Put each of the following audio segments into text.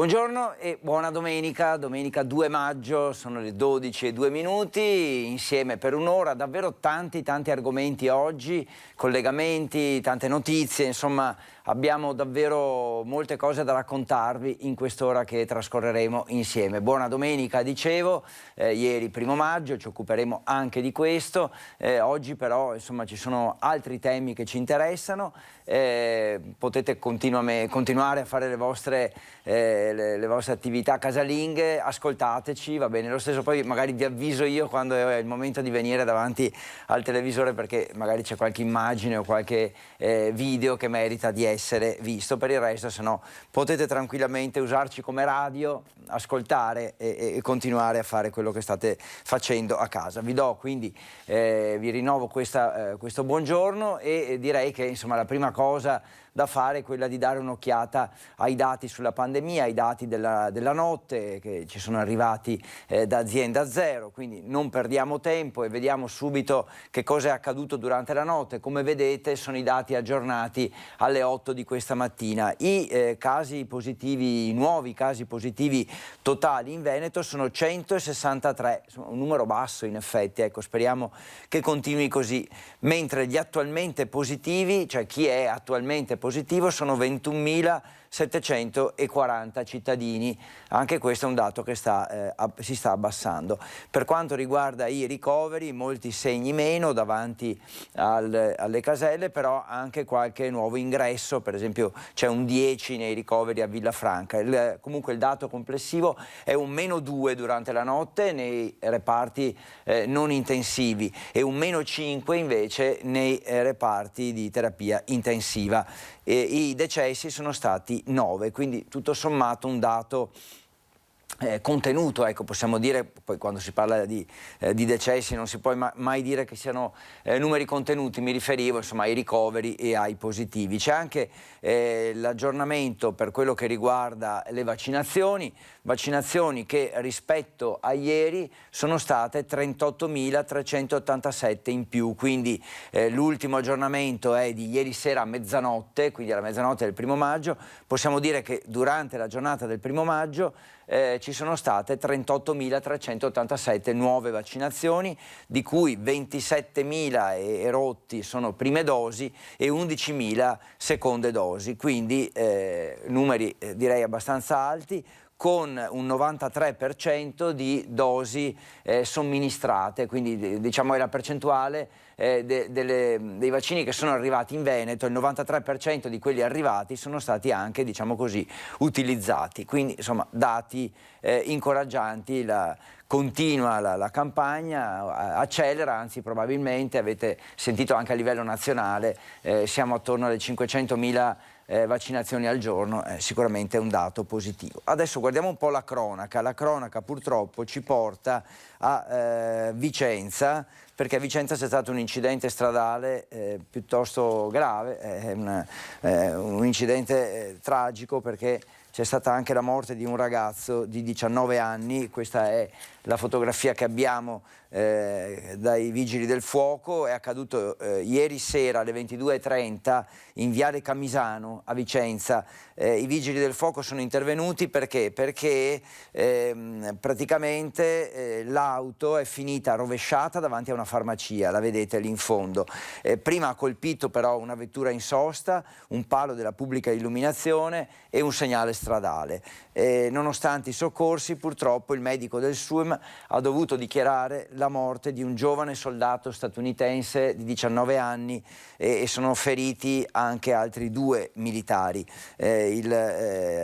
Buongiorno e buona domenica, domenica 2 maggio, sono le 12:02, insieme per un'ora, davvero tanti argomenti oggi, collegamenti, tante notizie, insomma abbiamo davvero molte cose da raccontarvi in quest'ora che trascorreremo insieme. Buona domenica, dicevo, ieri 1° maggio, ci occuperemo anche di questo, oggi però insomma ci sono altri temi che ci interessano, potete continuare a fare le vostre attività casalinghe, ascoltateci, va bene lo stesso, poi magari vi avviso io quando è il momento di venire davanti al televisore perché magari c'è qualche immagine o qualche video che merita di essere visto. Per il resto, se no, potete tranquillamente usarci come radio, ascoltare e continuare a fare quello che state facendo a casa. Vi do quindi, vi rinnovo questo buongiorno e direi che insomma la prima cosa da fare è quella di dare un'occhiata ai dati sulla pandemia, ai dati della notte che ci sono arrivati da Azienda Zero, quindi non perdiamo tempo e vediamo subito che cosa è accaduto durante la notte. Come vedete sono i dati aggiornati alle 8 di questa mattina. I casi positivi, i nuovi casi positivi totali in Veneto sono 163, insomma, un numero basso in effetti, ecco, speriamo che continui così, mentre gli attualmente positivi, cioè chi è attualmente positivo, sono 21.740 cittadini. Anche questo è un dato che si sta abbassando. Per quanto riguarda i ricoveri, molti segni meno davanti alle caselle, però anche qualche nuovo ingresso, per esempio c'è un 10 nei ricoveri a Villafranca. Comunque il dato complessivo è un -2 durante la notte nei reparti non intensivi e un -5 invece nei reparti di terapia intensiva. I decessi sono stati 9, quindi tutto sommato un dato contenuto, ecco, possiamo dire, poi quando si parla di decessi non si può mai dire che siano numeri contenuti, mi riferivo insomma ai ricoveri e ai positivi. C'è anche l'aggiornamento per quello che riguarda le vaccinazioni che rispetto a ieri sono state 38.387 in più, quindi l'ultimo aggiornamento è di ieri sera a mezzanotte, quindi alla mezzanotte del 1° maggio, possiamo dire che durante la giornata del 1° maggio ci sono state 38.387 nuove vaccinazioni, di cui 27.000 e rotti sono prime dosi e 11.000 seconde dosi, quindi numeri direi abbastanza alti, con un 93% di dosi somministrate, quindi diciamo è la percentuale dei vaccini che sono arrivati in Veneto, il 93% di quelli arrivati sono stati anche, diciamo così, utilizzati. Quindi insomma dati incoraggianti, continua la campagna, accelera, anzi probabilmente avete sentito anche a livello nazionale, siamo attorno alle 500.000 vaccinazioni al giorno, sicuramente è un dato positivo. Adesso guardiamo un po' la cronaca. La cronaca purtroppo ci porta a Vicenza, perché a Vicenza c'è stato un incidente stradale piuttosto grave, un incidente tragico, perché c'è stata anche la morte di un ragazzo di 19 anni, questa è la fotografia che abbiamo dai vigili del fuoco. È accaduto ieri sera alle 22:30 in Viale Camisano a Vicenza. I vigili del fuoco sono intervenuti perché praticamente l'auto è finita rovesciata davanti a una farmacia, la vedete lì in fondo. Prima ha colpito però una vettura in sosta, un palo della pubblica illuminazione e un segnale stradale. Nonostante i soccorsi, purtroppo il medico del SUEM ha dovuto dichiarare la morte di un giovane soldato statunitense di 19 anni e sono feriti anche altri 2 militari. Il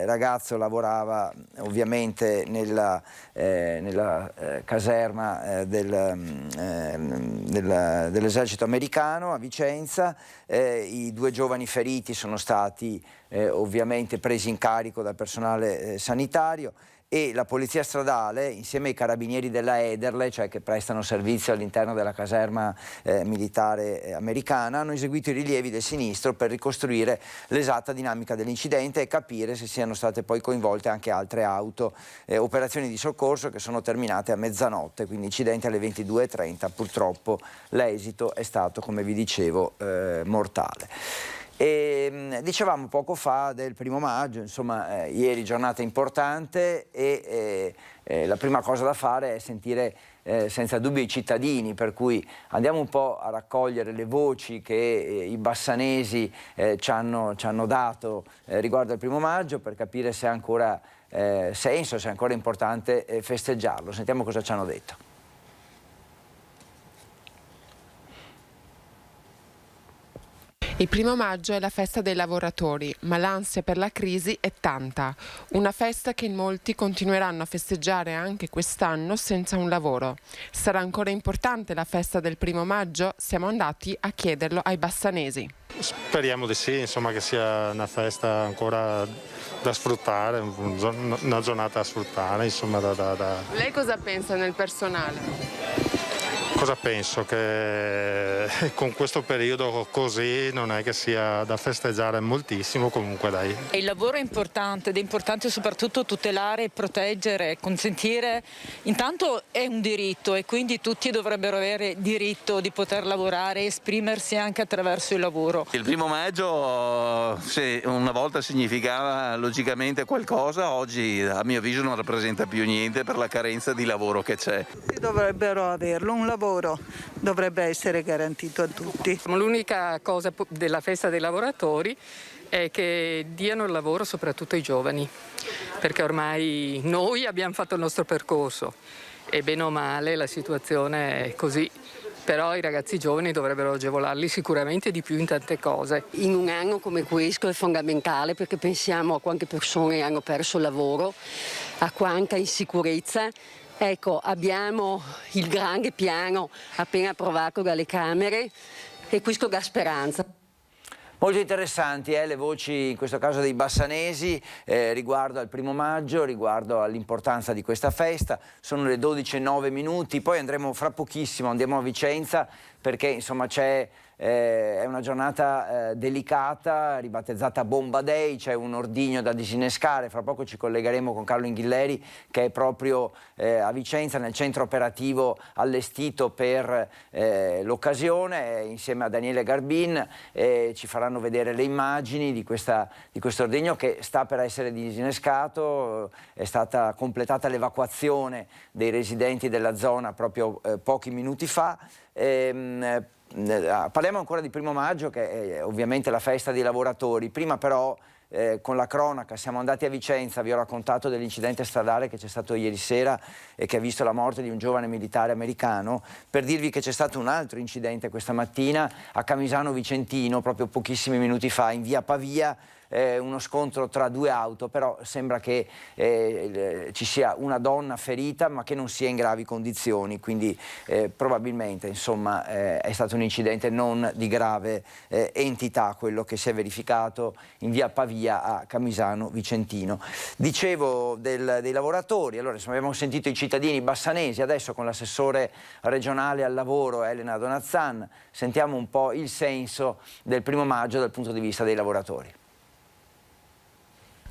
ragazzo lavorava ovviamente nella caserma dell'esercito americano a Vicenza. I 2 giovani feriti sono stati ovviamente presi in carico dal personale sanitario e la polizia stradale, insieme ai carabinieri della Ederle, cioè che prestano servizio all'interno della caserma militare americana, hanno eseguito i rilievi del sinistro per ricostruire l'esatta dinamica dell'incidente e capire se siano state poi coinvolte anche altre auto. Operazioni di soccorso che sono terminate a mezzanotte, quindi incidente alle 22:30. Purtroppo l'esito è stato, come vi dicevo, mortale. Dicevamo poco fa del 1° maggio, insomma, ieri giornata importante e la prima cosa da fare è sentire senza dubbio i cittadini, per cui andiamo un po' a raccogliere le voci che i bassanesi ci hanno dato riguardo al 1° maggio, per capire se ha ancora senso, se è ancora importante festeggiarlo. Sentiamo cosa ci hanno detto. Il 1° maggio è la festa dei lavoratori, ma l'ansia per la crisi è tanta. Una festa che in molti continueranno a festeggiare anche quest'anno senza un lavoro. Sarà ancora importante la festa del 1° maggio? Siamo andati a chiederlo ai bassanesi. Speriamo di sì, insomma, che sia una festa ancora da sfruttare, una giornata da sfruttare, insomma. Lei cosa pensa nel personale? Cosa penso? Che con questo periodo così non è che sia da festeggiare moltissimo, comunque dai. Il lavoro è importante ed è importante soprattutto tutelare, proteggere, consentire. Intanto è un diritto e quindi tutti dovrebbero avere diritto di poter lavorare e esprimersi anche attraverso il lavoro. Il 1° maggio, se una volta significava logicamente qualcosa, oggi a mio avviso non rappresenta più niente per la carenza di lavoro che c'è. Tutti dovrebbero averlo, un lavoro dovrebbe essere garantito a tutti. L'unica cosa della festa dei lavoratori è che diano il lavoro soprattutto ai giovani, perché ormai noi abbiamo fatto il nostro percorso e bene o male la situazione è così. Però i ragazzi giovani dovrebbero agevolarli sicuramente di più in tante cose. In un anno come questo è fondamentale perché pensiamo a quante persone hanno perso il lavoro, a quanta insicurezza. Ecco, abbiamo il grande piano appena approvato dalle Camere e questo dà speranza. Molto interessanti le voci, in questo caso dei bassanesi, riguardo al 1° maggio, riguardo all'importanza di questa festa. Sono le 12:09, poi andremo fra pochissimo, andiamo a Vicenza perché insomma è una giornata delicata, ribattezzata Bomba Day, c'è un ordigno da disinnescare. Fra poco ci collegheremo con Carlo Inghilleri che è proprio a Vicenza nel centro operativo allestito per l'occasione, insieme a Daniele Garbin, ci faranno vedere le immagini di questo ordigno che sta per essere disinnescato. È stata completata l'evacuazione dei residenti della zona proprio pochi minuti fa. Parliamo ancora di 1° maggio, che è ovviamente la festa dei lavoratori. Prima però con la cronaca siamo andati a Vicenza, vi ho raccontato dell'incidente stradale che c'è stato ieri sera e che ha visto la morte di un giovane militare americano, per dirvi che c'è stato un altro incidente questa mattina a Camisano Vicentino, proprio pochissimi minuti fa, in via Pavia. Uno scontro tra due auto, però sembra che ci sia una donna ferita ma che non sia in gravi condizioni, quindi probabilmente insomma è stato un incidente non di grave entità quello che si è verificato in via Pavia a Camisano Vicentino. Dicevo dei lavoratori, allora insomma, abbiamo sentito i cittadini bassanesi, adesso con l'assessore regionale al lavoro Elena Donazzan sentiamo un po' il senso del 1° maggio dal punto di vista dei lavoratori.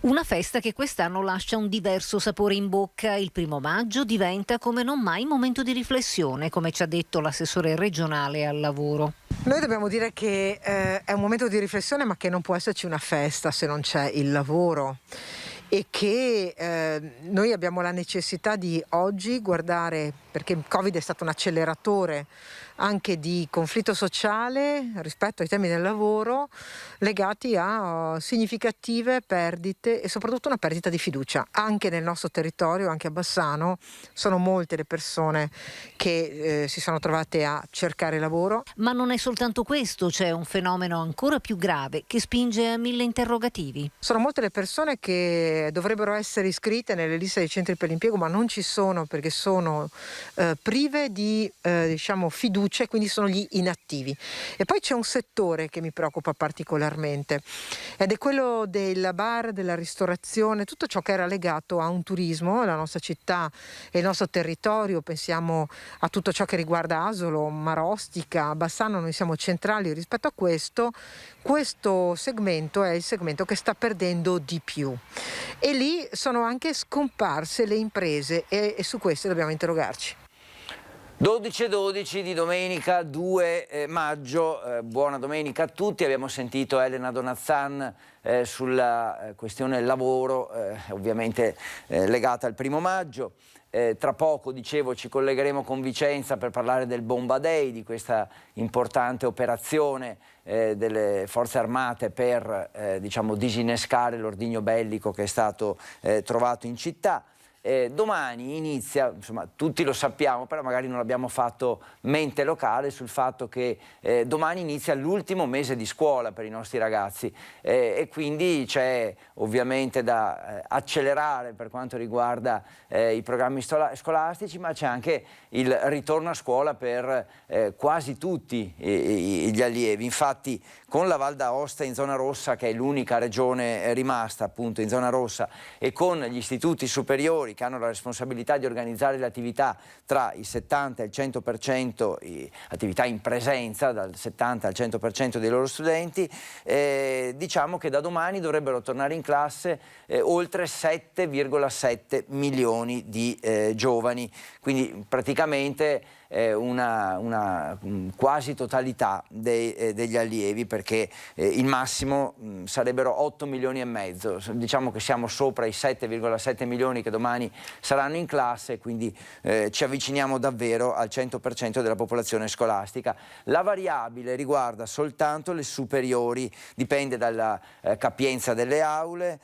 Una festa che quest'anno lascia un diverso sapore in bocca. Il 1° maggio diventa come non mai momento di riflessione, come ci ha detto l'assessore regionale al lavoro. Noi dobbiamo dire che è un momento di riflessione, ma che non può esserci una festa se non c'è il lavoro. E che noi abbiamo la necessità di oggi guardare, perché il Covid è stato un acceleratore anche di conflitto sociale rispetto ai temi del lavoro, legati a significative perdite e soprattutto una perdita di fiducia. Anche nel nostro territorio, anche a Bassano, sono molte le persone che si sono trovate a cercare lavoro. Ma non è soltanto questo, c'è un fenomeno ancora più grave che spinge a 1000 interrogativi. Sono molte le persone che dovrebbero essere iscritte nelle liste dei centri per l'impiego, ma non ci sono perché sono prive di fiducia, quindi sono gli inattivi. E poi c'è un settore che mi preoccupa particolarmente ed è quello del bar, della ristorazione, tutto ciò che era legato a un turismo, la nostra città e il nostro territorio. Pensiamo a tutto ciò che riguarda Asolo, Marostica, Bassano, noi siamo centrali rispetto a questo. Questo segmento è il segmento che sta perdendo di più e lì sono anche scomparse le imprese e su questo dobbiamo interrogarci. 12:12 di domenica 2 maggio, buona domenica a tutti. Abbiamo sentito Elena Donazzan sulla questione lavoro, ovviamente legata al 1° maggio. Tra poco, dicevo, ci collegheremo con Vicenza per parlare del Bomba Day, di questa importante operazione delle forze armate per diciamo, disinnescare l'ordigno bellico che è stato trovato in città. Domani inizia, insomma tutti lo sappiamo, però magari non abbiamo fatto mente locale sul fatto che domani inizia l'ultimo mese di scuola per i nostri ragazzi e quindi c'è ovviamente da accelerare per quanto riguarda i programmi scolastici, ma c'è anche il ritorno a scuola per quasi tutti gli allievi. Infatti con la Val d'Aosta in zona rossa, che è l'unica regione rimasta appunto in zona rossa, e con gli istituti superiori che hanno la responsabilità di organizzare le attività tra il 70 e il 100%, attività in presenza dal 70 al 100% dei loro studenti, diciamo che da domani dovrebbero tornare in classe oltre 7,7 milioni di giovani, quindi praticamente una quasi totalità degli allievi, perché il massimo sarebbero 8 milioni e mezzo. Diciamo che siamo sopra i 7,7 milioni che domani saranno in classe, quindi ci avviciniamo davvero al 100% della popolazione scolastica. La variabile riguarda soltanto le superiori, dipende dalla capienza delle aule,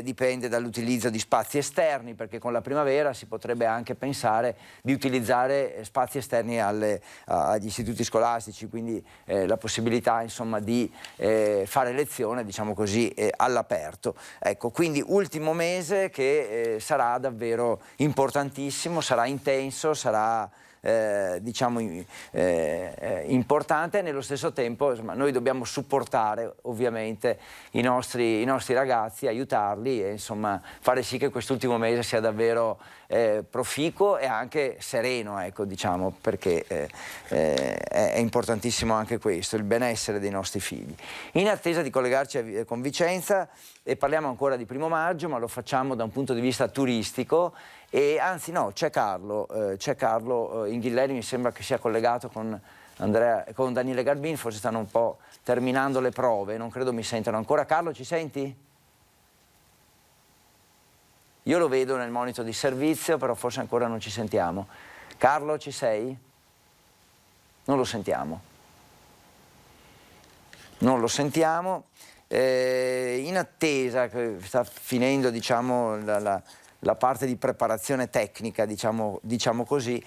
dipende dall'utilizzo di spazi esterni, perché con la primavera si potrebbe anche pensare di utilizzare spazi esterni agli istituti scolastici, quindi la possibilità insomma di fare lezione, diciamo così, all'aperto. Ecco, quindi ultimo mese che sarà davvero importantissimo, sarà intenso, sarà diciamo importante, e nello stesso tempo insomma, noi dobbiamo supportare ovviamente i nostri ragazzi, aiutarli e insomma fare sì che quest'ultimo mese sia davvero proficuo e anche sereno, ecco, diciamo, perché è importantissimo anche questo, il benessere dei nostri figli. In attesa di collegarci con Vicenza, e parliamo ancora di 1° maggio, ma lo facciamo da un punto di vista turistico. E anzi no, c'è Carlo Inghilleri, mi sembra che sia collegato con Daniele Garbin, forse stanno un po' terminando le prove, non credo mi sentano ancora. Carlo, ci senti? Io lo vedo nel monitor di servizio, però forse ancora non ci sentiamo. Carlo, ci sei? Non lo sentiamo. Non lo sentiamo. In attesa, che sta finendo, diciamo, la parte di preparazione tecnica, diciamo così,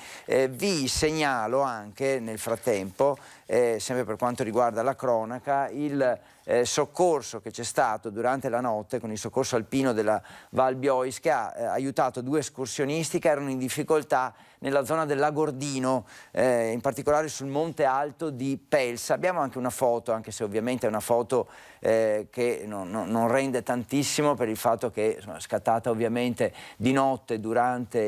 vi segnalo anche nel frattempo, sempre per quanto riguarda la cronaca, il soccorso che c'è stato durante la notte con il soccorso alpino della Val Biois, che ha aiutato 2 escursionisti che erano in difficoltà nella zona del Lagordino, in particolare sul Monte Alto di Pelsa. Abbiamo anche una foto, anche se ovviamente è una foto che non rende tantissimo, per il fatto che insomma, è scattata ovviamente di notte durante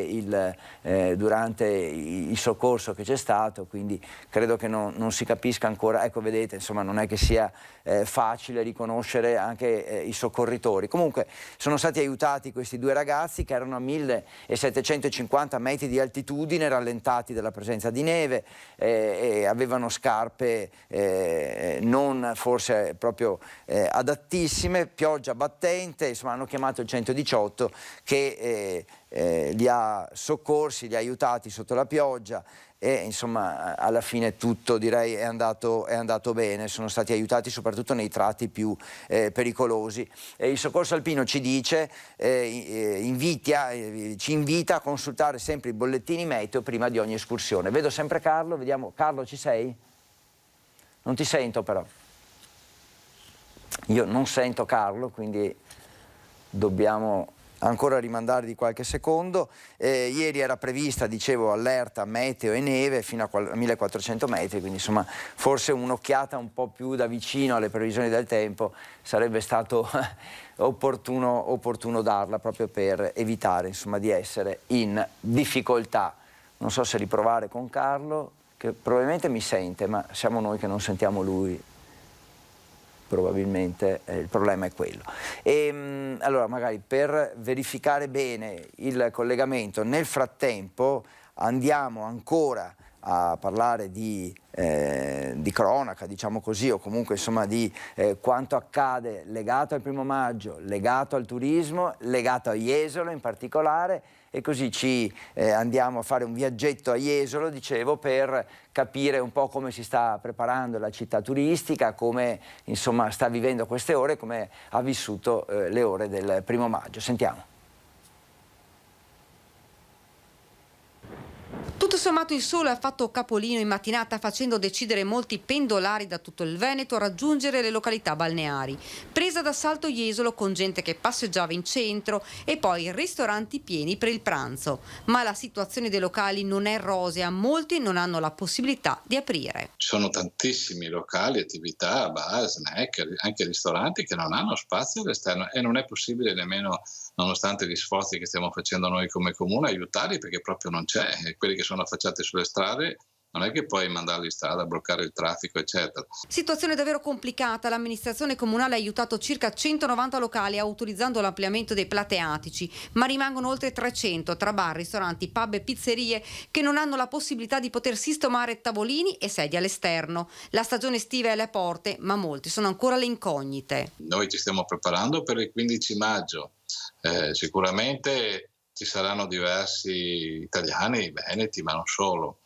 il soccorso che c'è stato, quindi credo che non si capisca ancora. Ecco, vedete, insomma, non è che sia facile riconoscere anche i soccorritori. Comunque sono stati aiutati questi 2 ragazzi che erano a 1750 metri di altitudine, rallentati dalla presenza di neve, e avevano scarpe non forse proprio adattissime, pioggia battente, insomma hanno chiamato il 118 che li ha soccorsi, li ha aiutati sotto la pioggia, e insomma alla fine tutto, direi, è andato bene. Sono stati aiutati soprattutto nei tratti più pericolosi. Il soccorso alpino ci dice, ci invita a consultare sempre i bollettini meteo prima di ogni escursione. Vedo sempre Carlo, vediamo. Carlo, ci sei? Non ti sento però. Io non sento Carlo, quindi dobbiamo ancora rimandare di qualche secondo. Ieri era prevista, dicevo, allerta meteo e neve fino a 1400 metri, quindi insomma forse un'occhiata un po' più da vicino alle previsioni del tempo sarebbe stato opportuno darla, proprio per evitare insomma di essere in difficoltà. Non so se riprovare con Carlo, che probabilmente mi sente, ma siamo noi che non sentiamo lui. Probabilmente il problema è quello. Allora magari per verificare bene il collegamento, nel frattempo andiamo ancora a parlare di cronaca, diciamo così, o comunque insomma di quanto accade legato al 1° maggio, legato al turismo, legato a Jesolo in particolare, e così ci andiamo a fare un viaggetto a Jesolo, dicevo, per capire un po' come si sta preparando la città turistica, come insomma sta vivendo queste ore, come ha vissuto le ore del 1° maggio. Sentiamo. Tutto sommato il sole ha fatto capolino in mattinata, facendo decidere molti pendolari da tutto il Veneto a raggiungere le località balneari. Presa d'assalto Jesolo con gente che passeggiava in centro e poi ristoranti pieni per il pranzo. Ma la situazione dei locali non è rosea, molti non hanno la possibilità di aprire. Ci sono tantissimi locali, attività, bar, snack, anche ristoranti che non hanno spazio all'esterno e non è possibile nemmeno, nonostante gli sforzi che stiamo facendo noi come comune, aiutarli perché proprio non c'è. E quelli che sono affacciati sulle strade non è che puoi mandarli in strada a bloccare il traffico, eccetera. Situazione davvero complicata. L'amministrazione comunale ha aiutato circa 190 locali autorizzando l'ampliamento dei plateatici, ma rimangono oltre 300 tra bar, ristoranti, pub e pizzerie che non hanno la possibilità di poter sistemare tavolini e sedie all'esterno. La stagione estiva è alle porte, ma molti sono ancora alle incognite. Noi ci stiamo preparando per il 15 maggio. Sicuramente ci saranno diversi italiani, veneti, ma non solo.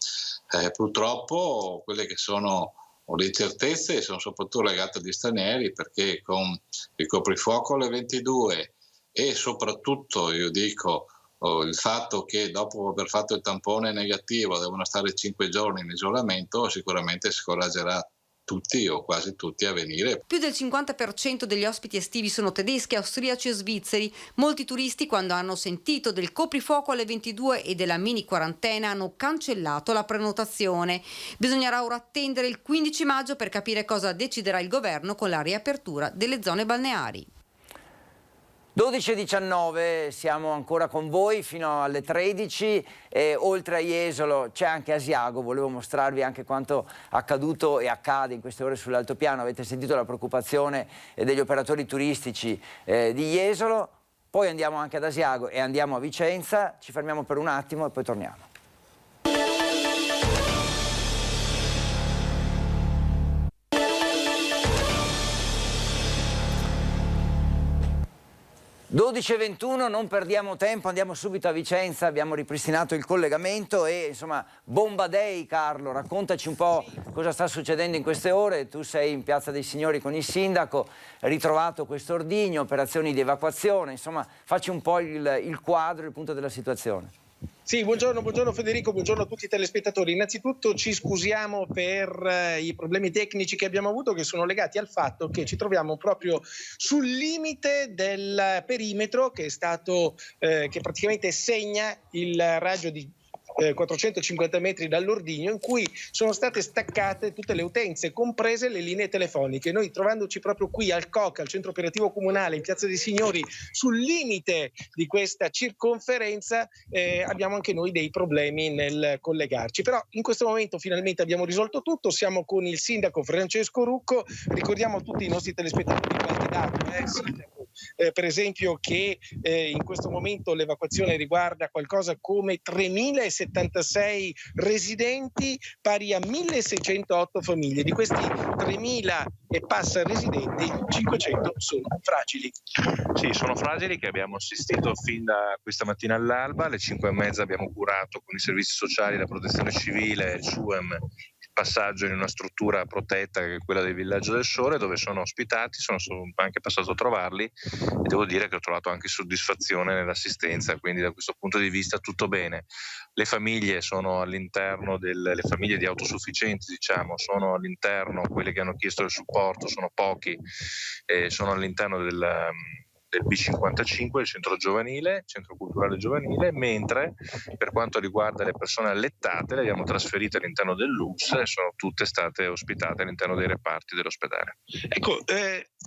Purtroppo quelle che sono le incertezze sono soprattutto legate agli stranieri, perché con il coprifuoco alle 22 e soprattutto, io dico, il fatto che dopo aver fatto il tampone negativo devono stare 5 giorni in isolamento, sicuramente scoraggerà tutti o quasi tutti a venire. Più del 50% degli ospiti estivi sono tedeschi, austriaci e svizzeri. Molti turisti, quando hanno sentito del coprifuoco alle 22 e della mini quarantena, hanno cancellato la prenotazione. Bisognerà ora attendere il 15 maggio per capire cosa deciderà il governo con la riapertura delle zone balneari. 12:19, siamo ancora con voi fino alle 13 e oltre a Jesolo c'è anche Asiago. Volevo mostrarvi anche quanto accaduto e accade in queste ore sull'altopiano. Avete sentito la preoccupazione degli operatori turistici di Jesolo. Poi andiamo anche ad Asiago e andiamo a Vicenza. Ci fermiamo per un attimo e poi torniamo. 12:21, non perdiamo tempo, andiamo subito a Vicenza, abbiamo ripristinato il collegamento e insomma bomba day. Carlo, raccontaci un po' cosa sta succedendo in queste ore. Tu sei in Piazza dei Signori con il sindaco, ritrovato questo ordigno, operazioni di evacuazione, insomma facci un po' il quadro, il punto della situazione. Sì, buongiorno Federico, buongiorno a tutti i telespettatori. Innanzitutto ci scusiamo per i problemi tecnici che abbiamo avuto, che sono legati al fatto che ci troviamo proprio sul limite del perimetro che è stato che praticamente segna il raggio di 450 metri dall'ordigno, in cui sono state staccate tutte le utenze, comprese le linee telefoniche. Noi, trovandoci proprio qui al COC, al centro operativo comunale in Piazza dei Signori, sul limite di questa circonferenza, abbiamo anche noi dei problemi nel collegarci. Però in questo momento finalmente abbiamo risolto tutto. Siamo con il sindaco Francesco Rucco. Ricordiamo a tutti i nostri telespettatori qualche dato, sindaco. Per esempio che in questo momento l'evacuazione riguarda qualcosa come 3.076 residenti, pari a 1.608 famiglie. Di questi 3.000 e passa residenti, 500 sono fragili. Sì, sono fragili, che abbiamo assistito fin da questa mattina all'alba. Alle 5:30 abbiamo curato con i servizi sociali, la protezione civile, il SUEM, passaggio in una struttura protetta che è quella del Villaggio del Sole, dove sono ospitati. Sono anche passato a trovarli e devo dire che ho trovato anche soddisfazione nell'assistenza, quindi da questo punto di vista tutto bene. Le famiglie sono all'interno le famiglie di autosufficienti, diciamo, sono all'interno, quelle che hanno chiesto il supporto sono pochi, sono all'interno del B55, il centro giovanile, centro culturale giovanile, mentre per quanto riguarda le persone allettate le abbiamo trasferite all'interno dell'US e sono tutte state ospitate all'interno dei reparti dell'ospedale. Ecco,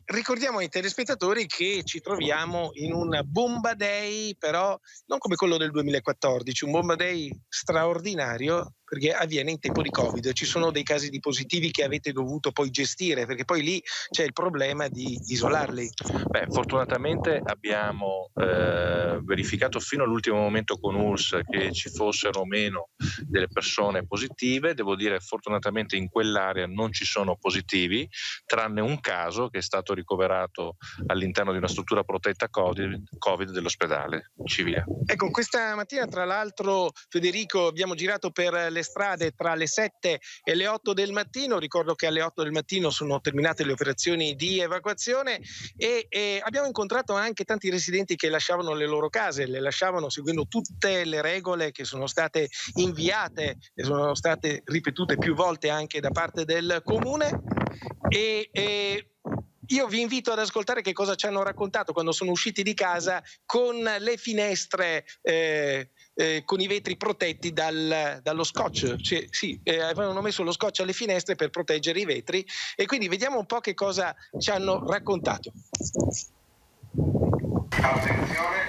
ricordiamo ai telespettatori che ci troviamo in un bomba day, però non come quello del 2014, un bomba day straordinario perché avviene in tempo di Covid. Ci sono dei casi di positivi che avete dovuto poi gestire, perché poi lì c'è il problema di isolarli. Beh, fortunatamente abbiamo verificato fino all'ultimo momento con ULSS che ci fossero o meno delle persone positive. Devo dire fortunatamente in quell'area non ci sono positivi, tranne un caso che è stato ricoverato all'interno di una struttura protetta Covid dell'ospedale civile. Ecco, questa mattina tra l'altro, Federico, abbiamo girato per le strade tra le 7 e le 8 del mattino. Ricordo che alle 8 del mattino sono terminate le operazioni di evacuazione e abbiamo incontrato anche tanti residenti che lasciavano le loro case, le lasciavano seguendo tutte le regole che sono state inviate e sono state ripetute più volte anche da parte del comune e io vi invito ad ascoltare che cosa ci hanno raccontato quando sono usciti di casa con le finestre con i vetri protetti dallo scotch. Cioè, sì, avevano messo lo scotch alle finestre per proteggere i vetri e quindi vediamo un po' che cosa ci hanno raccontato. Attenzione,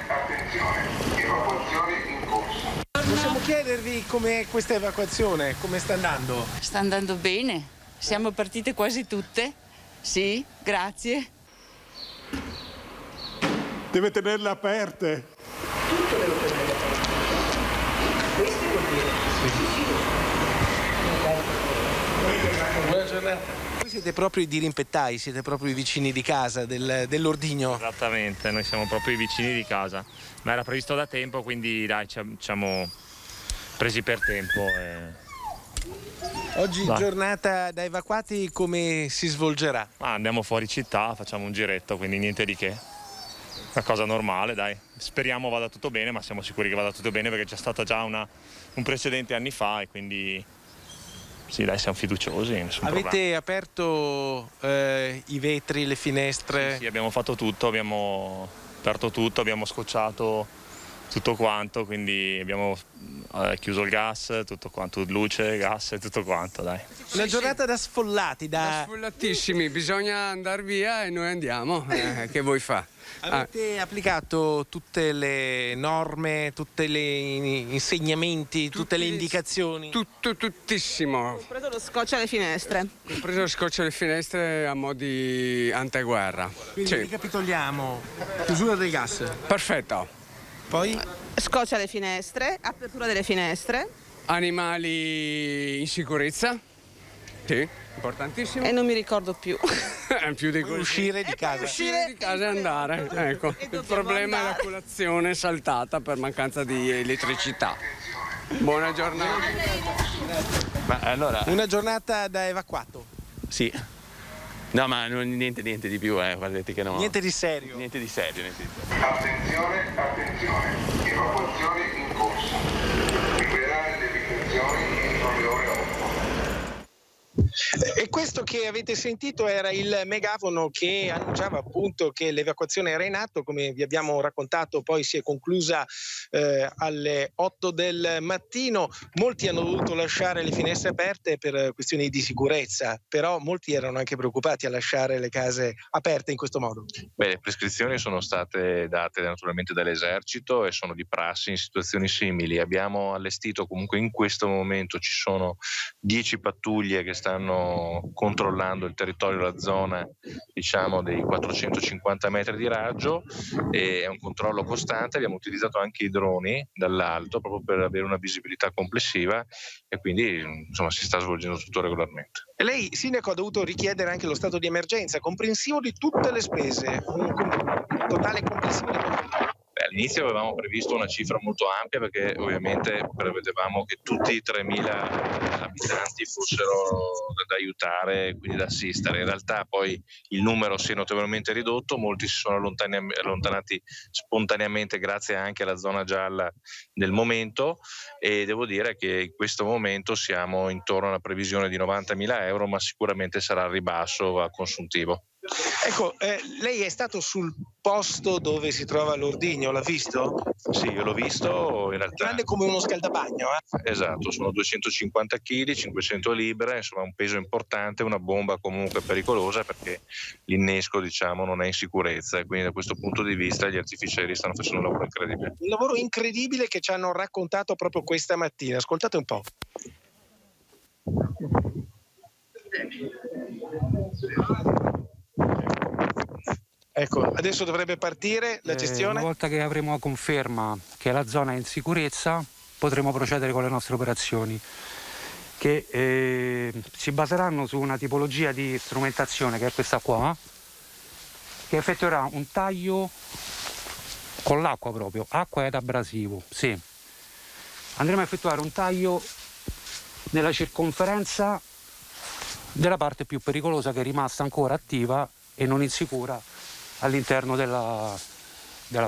evacuazione in corso. Possiamo chiedervi com'è questa evacuazione, come sta andando? Sta andando bene, siamo partite quasi tutte. Sì, grazie. Deve tenerle aperte. Tutto devo tenerle aperte. Questi vuol dire. Buona giornata. Voi siete proprio i dirimpettai, siete proprio i vicini di casa dell'ordigno. Esattamente, noi siamo proprio i vicini di casa. Ma era previsto da tempo, quindi dai, ci siamo presi per tempo. Oggi giornata da evacuati, come si svolgerà? Andiamo fuori città, facciamo un giretto, quindi niente di che. Una cosa normale, dai. Speriamo vada tutto bene, ma siamo sicuri che vada tutto bene perché c'è stata già un precedente anni fa e quindi sì, dai, siamo fiduciosi. Nessun Avete problema. aperto i vetri, le finestre? Sì, abbiamo fatto tutto, abbiamo aperto tutto, abbiamo scocciato tutto quanto, quindi abbiamo chiuso il gas, tutto quanto, luce, gas e tutto quanto, dai. Una giornata da sfollati, da sfollatissimi, bisogna andare via e noi andiamo, che vuoi fa? Avete applicato tutte le norme, tutti gli insegnamenti, tutte le indicazioni? Tuttissimo. Ho preso lo scotch alle finestre. Ho preso lo scotch alle finestre a mo' di anteguerra. Quindi ricapitoliamo, chiusura del gas. Perfetto. Poi? Scotch alle finestre, apertura delle finestre. Animali in sicurezza. Sì, importantissimo. E non mi ricordo più. Più di uscire di casa. Uscire di casa e andare. Ecco. Il problema è la colazione saltata per mancanza di elettricità. Buona giornata. Ma allora... Una giornata da evacuato. Sì. No, ma niente di più, guardate che no. Niente di serio. Niente di serio. Attenzione, evacuazione in corso. Liberare le abitazioni entro le ore 8. E questo che avete sentito era il megafono che annunciava appunto che l'evacuazione era in atto, come vi abbiamo raccontato poi si è conclusa alle 8 del mattino. Molti hanno dovuto lasciare le finestre aperte per questioni di sicurezza, però molti erano anche preoccupati a lasciare le case aperte in questo modo. Beh, le prescrizioni sono state date naturalmente dall'esercito e sono di prassi in situazioni simili. Abbiamo allestito comunque in questo momento, ci sono 10 pattuglie che stanno controllando il territorio, la zona diciamo dei 450 metri di raggio e è un controllo costante. Abbiamo utilizzato anche i droni dall'alto proprio per avere una visibilità complessiva e quindi insomma si sta svolgendo tutto regolarmente. E lei, sindaco, ha dovuto richiedere anche lo stato di emergenza comprensivo di tutte le spese, un totale complessivo di quanto? All'inizio avevamo previsto una cifra molto ampia perché ovviamente prevedevamo che tutti i 3.000 abitanti fossero da aiutare, quindi da assistere. In realtà poi il numero si è notevolmente ridotto, molti si sono allontanati spontaneamente grazie anche alla zona gialla del momento e devo dire che in questo momento siamo intorno a una previsione di 90.000 euro, ma sicuramente sarà al ribasso a consuntivo. Ecco, lei è stato sul posto dove si trova l'ordigno, l'ha visto? Sì, io l'ho visto, in realtà. Grande come uno scaldabagno, Esatto, sono 250 kg, 500 libbre, insomma un peso importante, una bomba comunque pericolosa perché l'innesco diciamo non è in sicurezza e quindi da questo punto di vista gli artificieri stanno facendo un lavoro incredibile. Un lavoro incredibile che ci hanno raccontato proprio questa mattina, ascoltate un po'. Ecco, adesso dovrebbe partire la gestione. Una volta che avremo conferma che la zona è in sicurezza, potremo procedere con le nostre operazioni, che si baseranno su una tipologia di strumentazione che è questa qua, che effettuerà un taglio con l'acqua proprio, acqua ed abrasivo, sì. Andremo a effettuare un taglio nella circonferenza della parte più pericolosa che è rimasta ancora attiva e non insicura all'interno della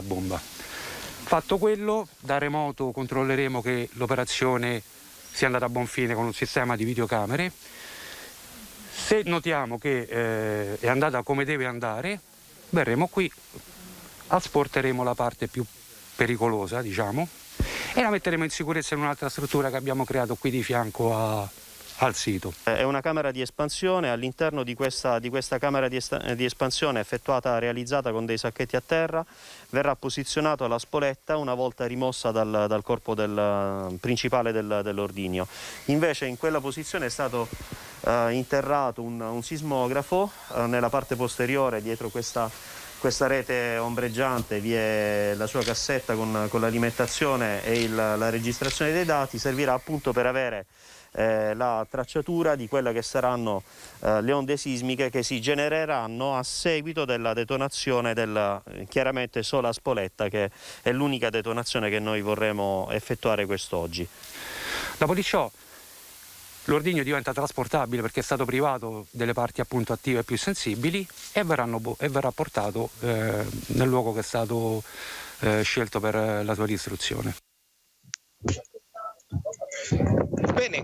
bomba. Fatto quello, da remoto controlleremo che l'operazione sia andata a buon fine con un sistema di videocamere. Se notiamo che è andata come deve andare, verremo qui, asporteremo la parte più pericolosa, diciamo, e la metteremo in sicurezza in un'altra struttura che abbiamo creato qui di fianco al sito. È una camera di espansione, all'interno di questa camera di espansione realizzata con dei sacchetti a terra, verrà posizionata la spoletta una volta rimossa dal corpo principale dell'ordigno. Invece in quella posizione è stato interrato un sismografo nella parte posteriore, dietro questa rete ombreggiante vi è la sua cassetta con l'alimentazione e la registrazione dei dati. Servirà appunto per avere la tracciatura di quelle che saranno le onde sismiche che si genereranno a seguito della detonazione chiaramente sola spoletta, che è l'unica detonazione che noi vorremmo effettuare quest'oggi. Dopo di ciò l'ordigno diventa trasportabile perché è stato privato delle parti appunto attive più sensibili e verrà portato nel luogo che è stato scelto per la sua distruzione. Bene,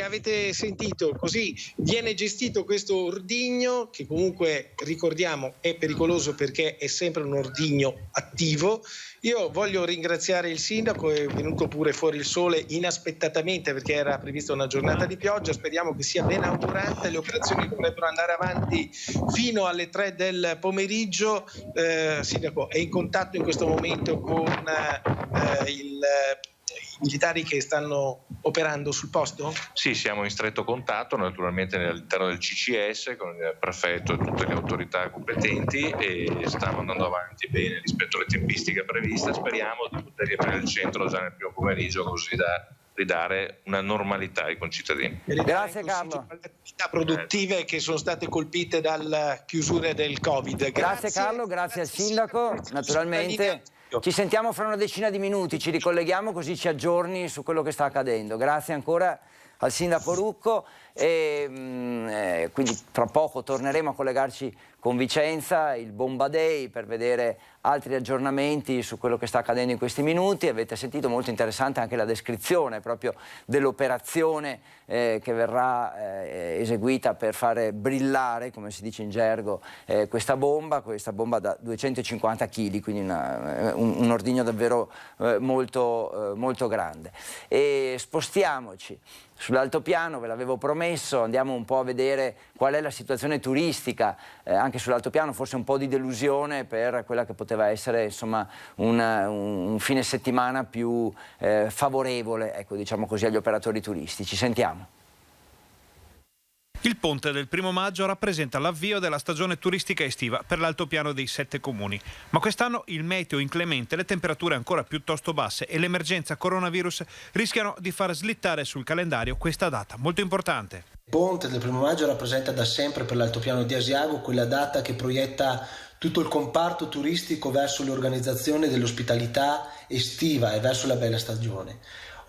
avete sentito, così viene gestito questo ordigno che comunque, ricordiamo, è pericoloso perché è sempre un ordigno attivo. Io voglio ringraziare il sindaco, è venuto pure fuori il sole inaspettatamente perché era prevista una giornata di pioggia, speriamo che sia ben augurante, le operazioni dovrebbero andare avanti fino alle 3 del pomeriggio. Sindaco, è in contatto in questo momento con i militari che stanno operando sul posto? Sì, siamo in stretto contatto naturalmente all'interno del CCS con il prefetto e tutte le autorità competenti e stiamo andando avanti bene rispetto alle tempistiche previste. Speriamo di poter riaprire il centro già nel primo pomeriggio così da ridare una normalità ai concittadini. Grazie Carlo. Le attività produttive che sono state colpite dalla chiusura del Covid. Grazie Carlo, grazie al sindaco, naturalmente. Ci sentiamo fra una decina di minuti, ci ricolleghiamo così ci aggiorni su quello che sta accadendo. Grazie ancora al sindaco Rucco e quindi tra poco torneremo a collegarci con Vicenza, il Bomba Day, per vedere altri aggiornamenti su quello che sta accadendo in questi minuti. Avete sentito, molto interessante anche la descrizione proprio dell'operazione che verrà eseguita per fare brillare, come si dice in gergo, questa bomba da 250 kg, quindi un ordigno davvero molto grande. E spostiamoci sull'altopiano, ve l'avevo promesso, andiamo un po' a vedere qual è la situazione turistica, anche sull'altopiano forse un po' di delusione per quella che poteva essere insomma un fine settimana più favorevole, ecco, diciamo così, agli operatori turistici. Sentiamo. Il ponte del 1° maggio rappresenta l'avvio della stagione turistica estiva per l'altopiano dei 7 comuni. Ma quest'anno il meteo inclemente, le temperature ancora piuttosto basse e l'emergenza coronavirus rischiano di far slittare sul calendario questa data molto importante. Il ponte del 1° maggio rappresenta da sempre per l'altopiano di Asiago quella data che proietta tutto il comparto turistico verso l'organizzazione dell'ospitalità estiva e verso la bella stagione.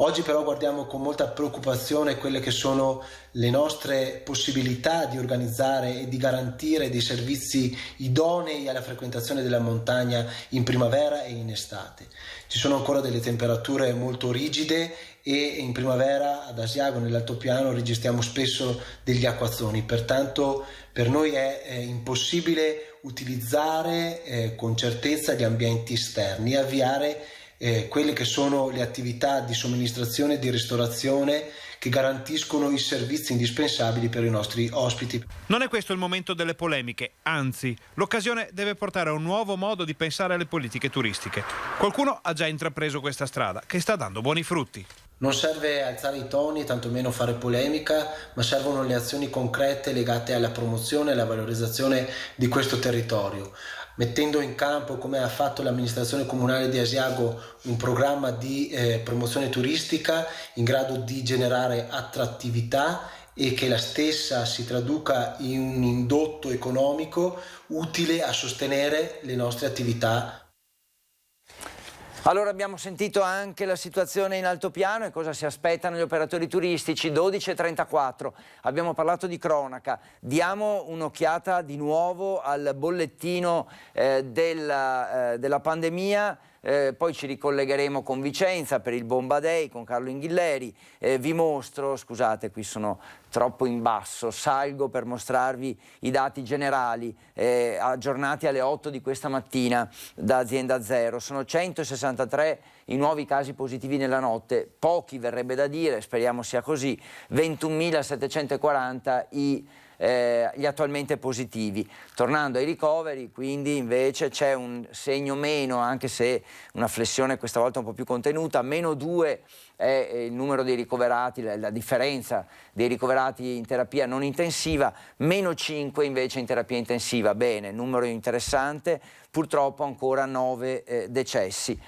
Oggi però guardiamo con molta preoccupazione quelle che sono le nostre possibilità di organizzare e di garantire dei servizi idonei alla frequentazione della montagna in primavera e in estate. Ci sono ancora delle temperature molto rigide e in primavera ad Asiago, nell'altopiano, registriamo spesso degli acquazzoni. Pertanto per noi è impossibile utilizzare con certezza gli ambienti esterni e avviare quelle che sono le attività di somministrazione e di ristorazione che garantiscono i servizi indispensabili per i nostri ospiti. Non è questo il momento delle polemiche, anzi, l'occasione deve portare a un nuovo modo di pensare alle politiche turistiche. Qualcuno ha già intrapreso questa strada, che sta dando buoni frutti. Non serve alzare i toni, tantomeno fare polemica, ma servono le azioni concrete legate alla promozione e alla valorizzazione di questo territorio. mettendo in campo, come ha fatto l'amministrazione comunale di Asiago, un programma di promozione turistica in grado di generare attrattività e che la stessa si traduca in un indotto economico utile a sostenere le nostre attività. Allora abbiamo sentito anche la situazione in altopiano e cosa si aspettano gli operatori turistici. 12:34, abbiamo parlato di cronaca, diamo un'occhiata di nuovo al bollettino della pandemia. Poi ci ricollegheremo con Vicenza per il Bomba Day con Carlo Inghilleri. Vi mostro, scusate, qui sono troppo in basso, salgo per mostrarvi i dati generali aggiornati alle 8 di questa mattina da Azienda Zero. Sono 163 i nuovi casi positivi nella notte, pochi verrebbe da dire, speriamo sia così, 21.740 gli attualmente positivi. Tornando ai ricoveri, quindi invece c'è un segno meno, anche se una flessione questa volta un po' più contenuta, -2 è il numero dei ricoverati, la differenza dei ricoverati in terapia non intensiva, -5 invece in terapia intensiva. Bene, numero interessante, purtroppo ancora 9 decessi.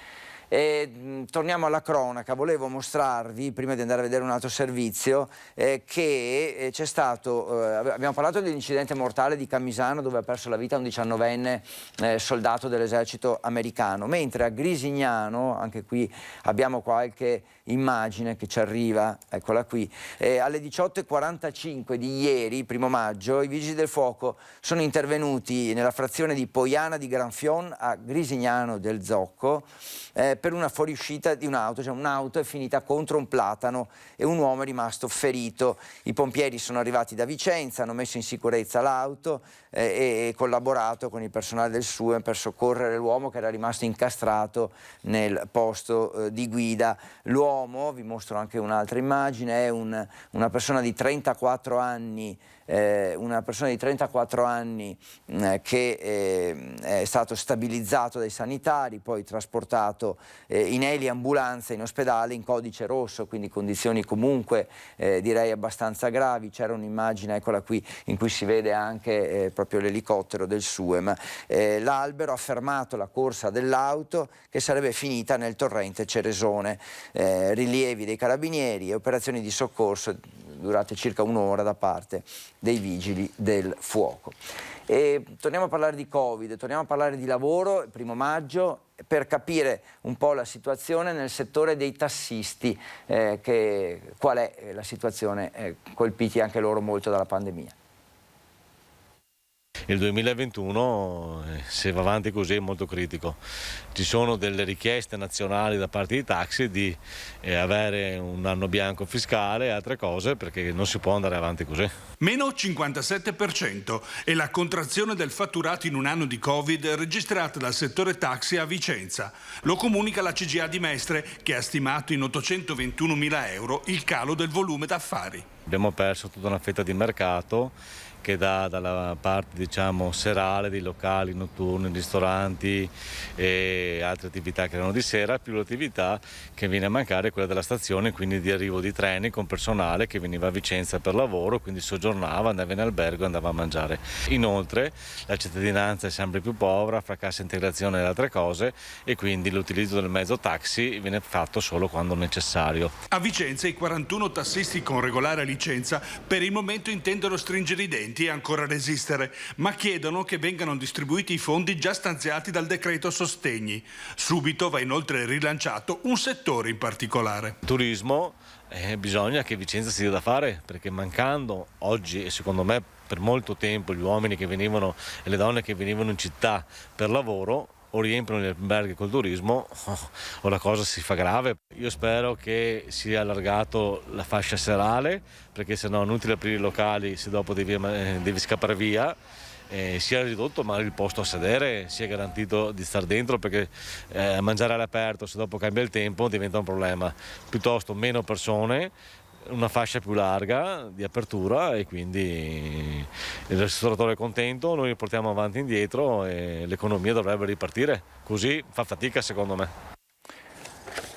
Torniamo alla cronaca, volevo mostrarvi, prima di andare a vedere un altro servizio, che c'è stato, abbiamo parlato dell'incidente mortale di Camisano dove ha perso la vita un 19enne soldato dell'esercito americano, mentre a Grisignano, anche qui abbiamo qualche immagine che ci arriva, eccola qui, alle 18:45 di ieri, 1° maggio, i vigili del fuoco sono intervenuti nella frazione di Poiana di Granfion a Grisignano del Zocco per una fuoriuscita di un'auto, cioè un'auto è finita contro un platano e un uomo è rimasto ferito. I pompieri sono arrivati da Vicenza, hanno messo in sicurezza l'auto e collaborato con il personale del SUEM per soccorrere l'uomo che era rimasto incastrato nel posto di guida. L'uomo, vi mostro anche un'altra immagine, è una persona di 34 anni, che è stato stabilizzato dai sanitari, poi trasportato in eliambulanza in ospedale in codice rosso, quindi condizioni comunque direi abbastanza gravi. C'era un'immagine, eccola qui, in cui si vede anche proprio l'elicottero del SUEM. L'albero ha fermato la corsa dell'auto che sarebbe finita nel torrente Ceresone. Rilievi dei carabinieri e operazioni di soccorso durate circa un'ora da parte dei vigili del fuoco. E torniamo a parlare di Covid, torniamo a parlare di lavoro, 1° maggio, per capire un po' la situazione nel settore dei tassisti, qual è la situazione, colpiti anche loro molto dalla pandemia. Il 2021, se va avanti così, è molto critico. Ci sono delle richieste nazionali da parte dei taxi di avere un anno bianco fiscale e altre cose, perché non si può andare avanti così. Meno 57% è la contrazione del fatturato in un anno di Covid registrata dal settore taxi a Vicenza. Lo comunica la CGA di Mestre, che ha stimato in 821.000 euro il calo del volume d'affari. Abbiamo perso tutta una fetta di mercato che dalla parte serale dei locali notturni, ristoranti e altre attività che erano di sera, più l'attività che viene a mancare è quella della stazione, quindi di arrivo di treni con personale che veniva a Vicenza per lavoro, quindi soggiornava, andava in albergo e andava a mangiare. Inoltre la cittadinanza è sempre più povera, fra cassa integrazione e altre cose, e quindi l'utilizzo del mezzo taxi viene fatto solo quando necessario. A Vicenza i 41 tassisti con regolare licenza per il momento intendono stringere i denti e ancora resistere, ma chiedono che vengano distribuiti i fondi già stanziati dal decreto sostegni. Subito va inoltre rilanciato un settore in particolare. Turismo, bisogna che Vicenza si dia da fare, perché mancando oggi e secondo me per molto tempo gli uomini che venivano e le donne che venivano in città per lavoro o riempiono gli alberghi col turismo o la cosa si fa grave. Io spero che sia allargato la fascia serale, perché sennò è inutile aprire i locali se dopo devi scappare via. Sia ridotto magari il posto a sedere, sia garantito di star dentro, perché mangiare all'aperto se dopo cambia il tempo diventa un problema. Piuttosto meno persone, una fascia più larga di apertura, e quindi il ristoratore è contento, noi li portiamo avanti e indietro e l'economia dovrebbe ripartire. Così fa fatica secondo me.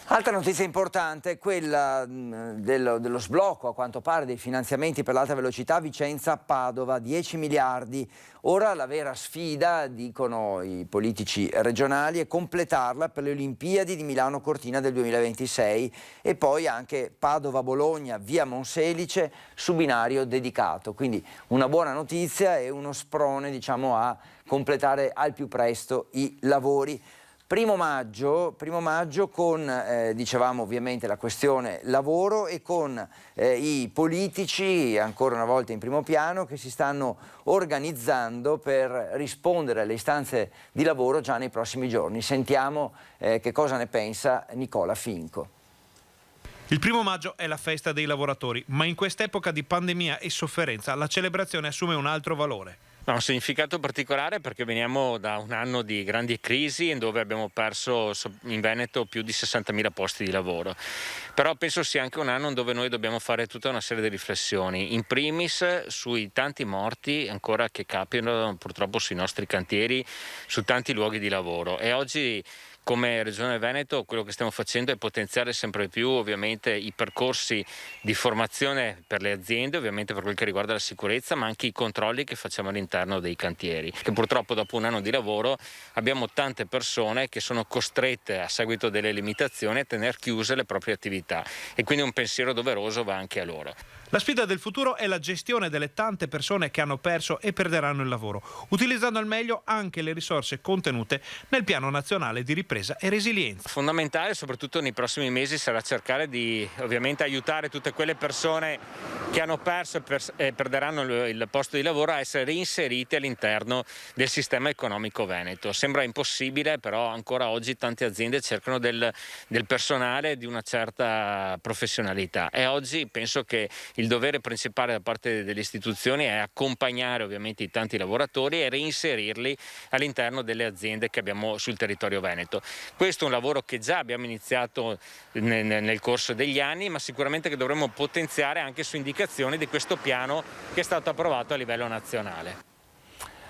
Altra notizia importante è quella dello sblocco, a quanto pare, dei finanziamenti per l'alta velocità Vicenza-Padova, 10 miliardi. Ora la vera sfida, dicono i politici regionali, è completarla per le Olimpiadi di Milano-Cortina del 2026 e poi anche Padova-Bologna via Monselice su binario dedicato. Quindi una buona notizia e uno sprone, diciamo, a completare al più presto i lavori. Primo maggio con, dicevamo ovviamente, la questione lavoro e con i politici, ancora una volta in primo piano, che si stanno organizzando per rispondere alle istanze di lavoro già nei prossimi giorni. Sentiamo che cosa ne pensa Nicola Finco. Il 1° maggio è la festa dei lavoratori, ma in quest'epoca di pandemia e sofferenza la celebrazione assume un altro valore. Ha un significato particolare perché veniamo da un anno di grandi crisi dove abbiamo perso in Veneto più di 60.000 posti di lavoro. Però penso sia anche un anno dove noi dobbiamo fare tutta una serie di riflessioni, in primis sui tanti morti ancora che capitano purtroppo sui nostri cantieri, su tanti luoghi di lavoro. E oggi, come Regione Veneto, quello che stiamo facendo è potenziare sempre più ovviamente i percorsi di formazione per le aziende, ovviamente per quel che riguarda la sicurezza, ma anche i controlli che facciamo all'interno dei cantieri. Che purtroppo dopo un anno di lavoro abbiamo tante persone che sono costrette a seguito delle limitazioni a tenere chiuse le proprie attività e quindi un pensiero doveroso va anche a loro. La sfida del futuro è la gestione delle tante persone che hanno perso e perderanno il lavoro, utilizzando al meglio anche le risorse contenute nel Piano Nazionale di Ripresa e Resilienza. Fondamentale, soprattutto nei prossimi mesi, sarà cercare di ovviamente aiutare tutte quelle persone che hanno perso e perderanno il posto di lavoro a essere reinserite all'interno del sistema economico veneto. Sembra impossibile, però ancora oggi tante aziende cercano del personale di una certa professionalità e oggi penso che il dovere principale da parte delle istituzioni è accompagnare ovviamente i tanti lavoratori e reinserirli all'interno delle aziende che abbiamo sul territorio veneto. Questo è un lavoro che già abbiamo iniziato nel corso degli anni, ma sicuramente che dovremo potenziare anche su indicazione di questo piano che è stato approvato a livello nazionale.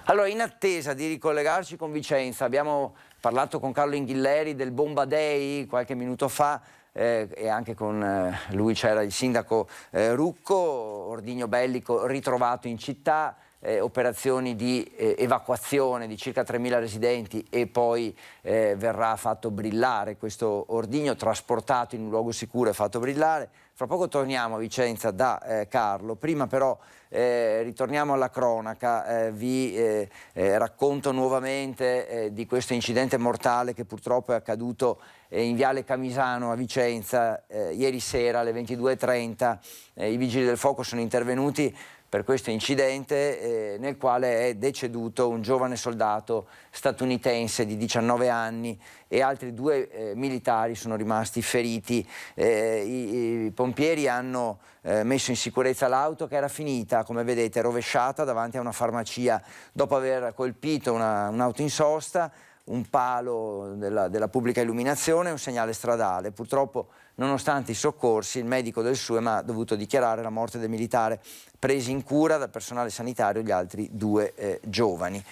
Allora, in attesa di ricollegarci con Vicenza, abbiamo parlato con Carlo Inghilleri del Bomba Day qualche minuto fa, e anche con lui c'era il sindaco Rucco, ordigno bellico ritrovato in città, operazioni di evacuazione di circa 3.000 residenti e poi verrà fatto brillare questo ordigno, trasportato in un luogo sicuro e fatto brillare. Fra poco torniamo a Vicenza da Carlo, prima però ritorniamo alla cronaca, vi racconto nuovamente di questo incidente mortale che purtroppo è accaduto in Viale Camisano a Vicenza ieri sera alle 22:30. I vigili del fuoco sono intervenuti per questo incidente nel quale è deceduto un giovane soldato statunitense di 19 anni e altri 2 militari sono rimasti feriti. I pompieri hanno messo in sicurezza l'auto che era finita, come vedete, rovesciata davanti a una farmacia dopo aver colpito un'auto in sosta, un palo della pubblica illuminazione e un segnale stradale. Purtroppo, nonostante i soccorsi, il medico del SUEM ha dovuto dichiarare la morte del militare, presi in cura dal personale sanitario gli altri 2 giovani.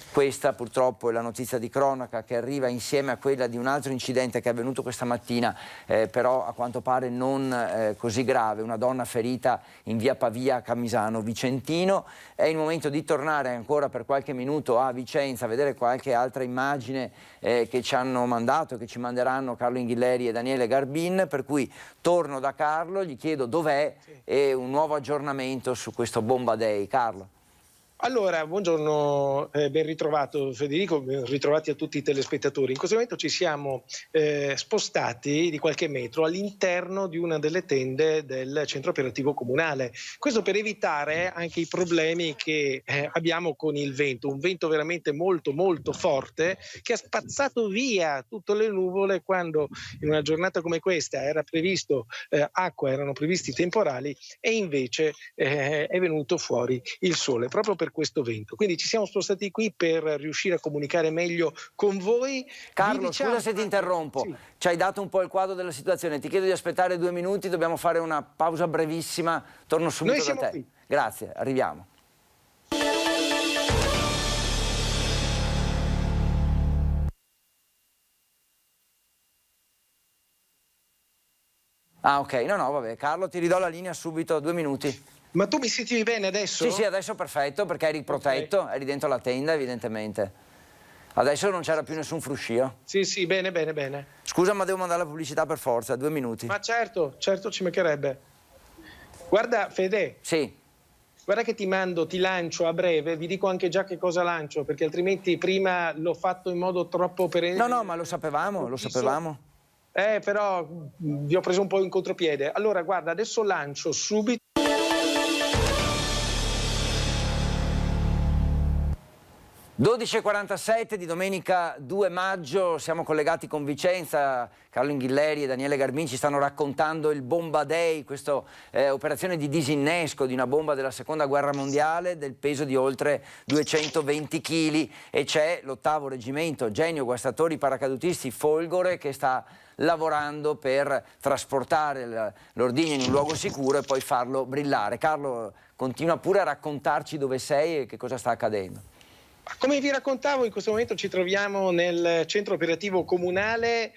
Questa purtroppo è la notizia di cronaca che arriva insieme a quella di un altro incidente che è avvenuto questa mattina, però a quanto pare non così grave, una donna ferita in via Pavia a Camisano Vicentino. È il momento di tornare ancora per qualche minuto a Vicenza, a vedere qualche altra immagine che ci hanno mandato, che ci manderanno Carlo Inghilleri e Daniele Garbin, per cui torno da Carlo, gli chiedo dov'è e un nuovo aggiornamento su questo Bomba Day. Carlo. Allora, buongiorno, ben ritrovato Federico, ben ritrovati a tutti i telespettatori. In questo momento ci siamo spostati di qualche metro all'interno di una delle tende del centro operativo comunale. Questo per evitare anche i problemi che abbiamo con il vento, un vento veramente molto molto forte che ha spazzato via tutte le nuvole quando in una giornata come questa era previsto acqua, erano previsti temporali e invece è venuto fuori il sole, proprio per questo vento. Quindi ci siamo spostati qui per riuscire a comunicare meglio con voi. Carlo, scusa se ti interrompo, sì. Ci hai dato un po' il quadro della situazione, ti chiedo di aspettare 2 minuti, dobbiamo fare una pausa brevissima, torno subito da te. Qui. Grazie, arriviamo. Ah, ok, no, vabbè, Carlo, ti ridò la linea subito, 2 minuti. Ma tu mi sentivi bene adesso? Sì, adesso perfetto, perché eri protetto, eri dentro la tenda evidentemente. Adesso non c'era più nessun fruscio. Sì, bene. Scusa, ma devo mandare la pubblicità per forza, 2 minuti. Ma certo, ci mancherebbe. Guarda, Fede. Sì. Guarda che ti lancio a breve, vi dico anche già che cosa lancio, perché altrimenti prima l'ho fatto in modo troppo No, ma lo sapevamo. Però vi ho preso un po' in contropiede. Allora, guarda, adesso lancio subito. – 12:47 di domenica 2 maggio, siamo collegati con Vicenza, Carlo Inghilleri e Daniele Garbin ci stanno raccontando il Bomba Day, questa operazione di disinnesco di una bomba della seconda guerra mondiale del peso di oltre 220 kg e c'è l'8° reggimento Genio Guastatori Paracadutisti Folgore che sta lavorando per trasportare l'ordigno in un luogo sicuro e poi farlo brillare. Carlo, continua pure a raccontarci dove sei e che cosa sta accadendo. Come vi raccontavo, in questo momento ci troviamo nel centro operativo comunale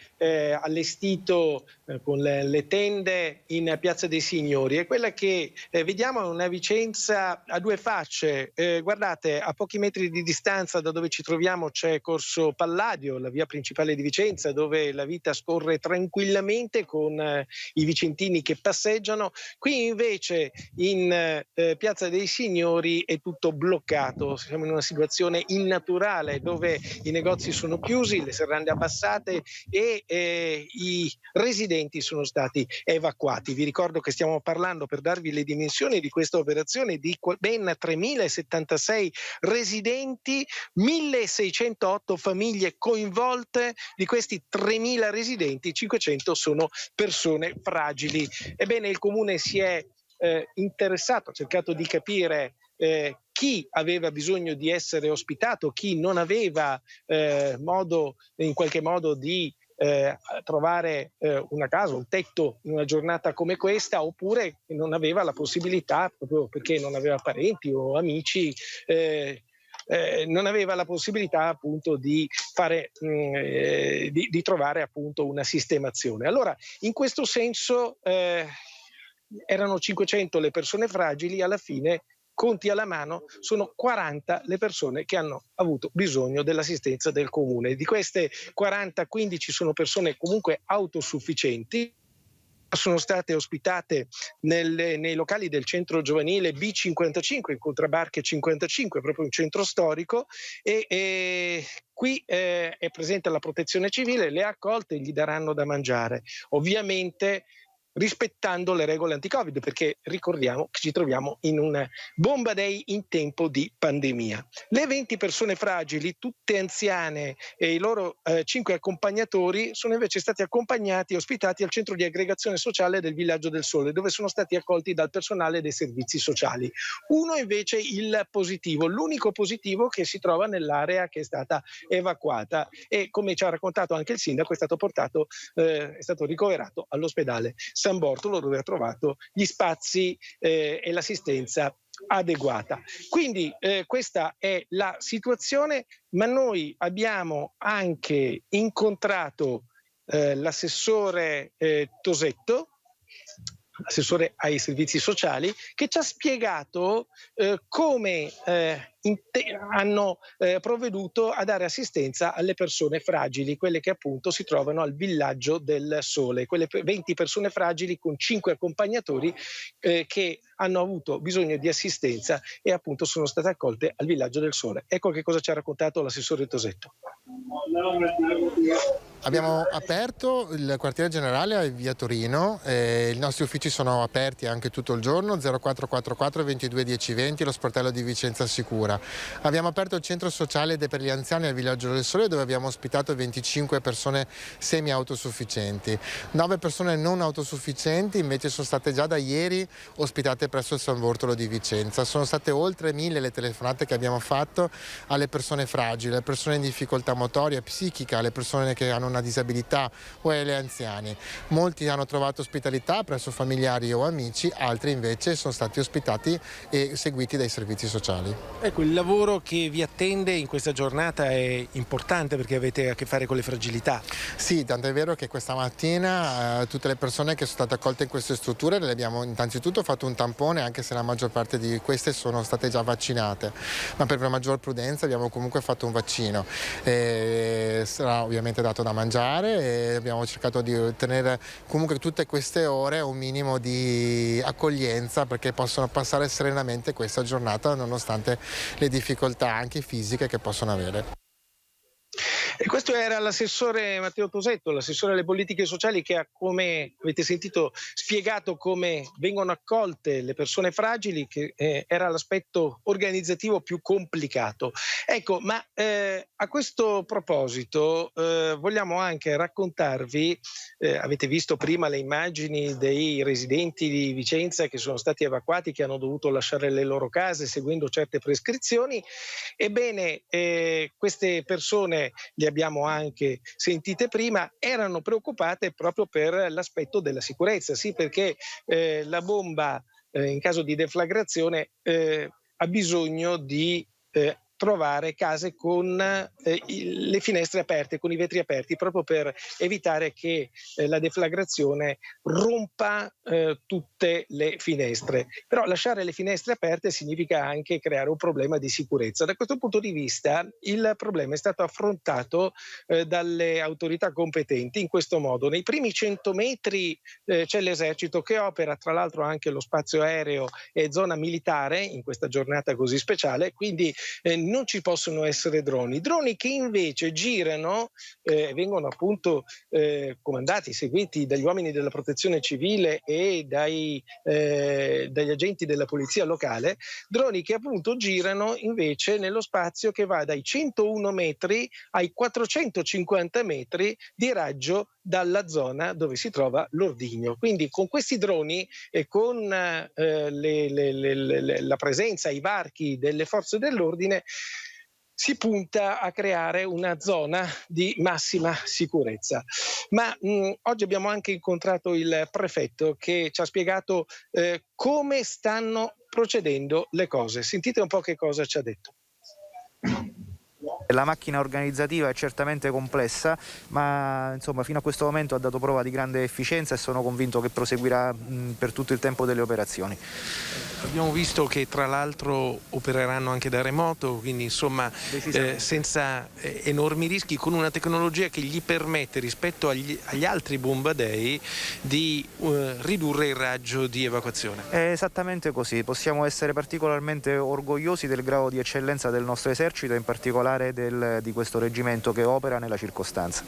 allestito con le tende in Piazza dei Signori e quella che vediamo è una Vicenza a 2 facce. Guardate, a pochi metri di distanza da dove ci troviamo c'è Corso Palladio, la via principale di Vicenza, dove la vita scorre tranquillamente con i vicentini che passeggiano. Qui invece in Piazza dei Signori è tutto bloccato, siamo in una situazione innaturale dove i negozi sono chiusi, le serrande abbassate e i residenti sono stati evacuati. Vi ricordo che stiamo parlando, per darvi le dimensioni di questa operazione, di ben 3.076 residenti, 1.608 famiglie coinvolte. Di questi 3.000 residenti, 500 sono persone fragili. Ebbene, il comune si è interessato, ha cercato di capire chi aveva bisogno di essere ospitato, chi non aveva modo in qualche modo di trovare una casa, un tetto in una giornata come questa, oppure non aveva la possibilità, proprio perché non aveva parenti o amici, non aveva la possibilità appunto di fare di trovare appunto una sistemazione. Allora, in questo senso erano 500 le persone fragili, alla fine conti alla mano sono 40 le persone che hanno avuto bisogno dell'assistenza del comune. Di queste 40, 15 sono persone comunque autosufficienti, sono state ospitate nei locali del centro giovanile B55, in Contrabarche 55, proprio un centro storico, e qui è presente la protezione civile, le ha accolte e gli daranno da mangiare. Ovviamente rispettando le regole anti-Covid, perché ricordiamo che ci troviamo in un Bomba Day in tempo di pandemia. Le 20 persone fragili, tutte anziane, e i loro 5 accompagnatori sono invece stati accompagnati e ospitati al centro di aggregazione sociale del Villaggio del Sole, dove sono stati accolti dal personale dei servizi sociali. Uno invece il positivo, l'unico positivo che si trova nell'area che è stata evacuata e, come ci ha raccontato anche il sindaco, è stato ricoverato all'ospedale San Bortolo, dove ha trovato gli spazi e l'assistenza adeguata. Quindi questa è la situazione, ma noi abbiamo anche incontrato l'assessore Tosetto, assessore ai servizi sociali, che ci ha spiegato come hanno provveduto a dare assistenza alle persone fragili, quelle che appunto si trovano al Villaggio del Sole, quelle 20 persone fragili con 5 accompagnatori che hanno avuto bisogno di assistenza e appunto sono state accolte al Villaggio del Sole. Ecco che cosa ci ha raccontato l'assessore Tosetto. Abbiamo aperto il quartiere generale a Via Torino, i nostri uffici sono aperti anche tutto il giorno, 0444 22 10 20, lo sportello di Vicenza Sicura. Abbiamo aperto il centro sociale per gli anziani al Villaggio del Sole, dove abbiamo ospitato 25 persone semi-autosufficienti. 9 persone non autosufficienti invece sono state già da ieri ospitate presso il San Bortolo di Vicenza. Sono state oltre 1000 le telefonate che abbiamo fatto alle persone fragili, alle persone in difficoltà motoria, psichica, alle persone che hanno una disabilità o agli anziani. Molti hanno trovato ospitalità presso familiari o amici, altri invece sono stati ospitati e seguiti dai servizi sociali. Ecco, il lavoro che vi attende in questa giornata è importante perché avete a che fare con le fragilità. Sì, tanto è vero che questa mattina tutte le persone che sono state accolte in queste strutture le abbiamo innanzitutto fatto un tampone, anche se la maggior parte di queste sono state già vaccinate, ma per maggior prudenza abbiamo comunque fatto un vaccino. Sarà ovviamente dato da mangiare e abbiamo cercato di ottenere comunque tutte queste ore un minimo di accoglienza perché possono passare serenamente questa giornata nonostante le difficoltà anche fisiche che possono avere. E questo era l'assessore Matteo Tosetto, l'assessore alle politiche sociali, che ha, come avete sentito, spiegato come vengono accolte le persone fragili, che era l'aspetto organizzativo più complicato. Ecco, ma a questo proposito vogliamo anche raccontarvi, avete visto prima le immagini dei residenti di Vicenza che sono stati evacuati, che hanno dovuto lasciare le loro case seguendo certe prescrizioni. Ebbene, queste persone, le abbiamo anche sentite prima, erano preoccupate proprio per l'aspetto della sicurezza, sì, perché la bomba in caso di deflagrazione ha bisogno di trovare case con le finestre aperte, con i vetri aperti, proprio per evitare che la deflagrazione rompa tutte le finestre. Però lasciare le finestre aperte significa anche creare un problema di sicurezza. Da questo punto di vista il problema è stato affrontato dalle autorità competenti in questo modo. Nei primi 100 metri c'è l'esercito che opera, tra l'altro anche lo spazio aereo e zona militare in questa giornata così speciale, quindi non ci possono essere droni che invece girano, vengono appunto comandati, seguiti dagli uomini della protezione civile e dagli agenti della polizia locale, droni che appunto girano invece nello spazio che va dai 101 metri ai 450 metri di raggio dalla zona dove si trova l'ordigno. Quindi con questi droni e con la presenza, i varchi delle forze dell'ordine, si punta a creare una zona di massima sicurezza. Ma oggi abbiamo anche incontrato il prefetto che ci ha spiegato come stanno procedendo le cose. Sentite un po' che cosa ci ha detto. La macchina organizzativa è certamente complessa, ma insomma fino a questo momento ha dato prova di grande efficienza e sono convinto che proseguirà per tutto il tempo delle operazioni. Abbiamo visto che tra l'altro opereranno anche da remoto, quindi insomma senza enormi rischi, con una tecnologia che gli permette rispetto agli altri Bomba Day di ridurre il raggio di evacuazione. È esattamente così, possiamo essere particolarmente orgogliosi del grado di eccellenza del nostro esercito e in particolare di questo reggimento che opera nella circostanza.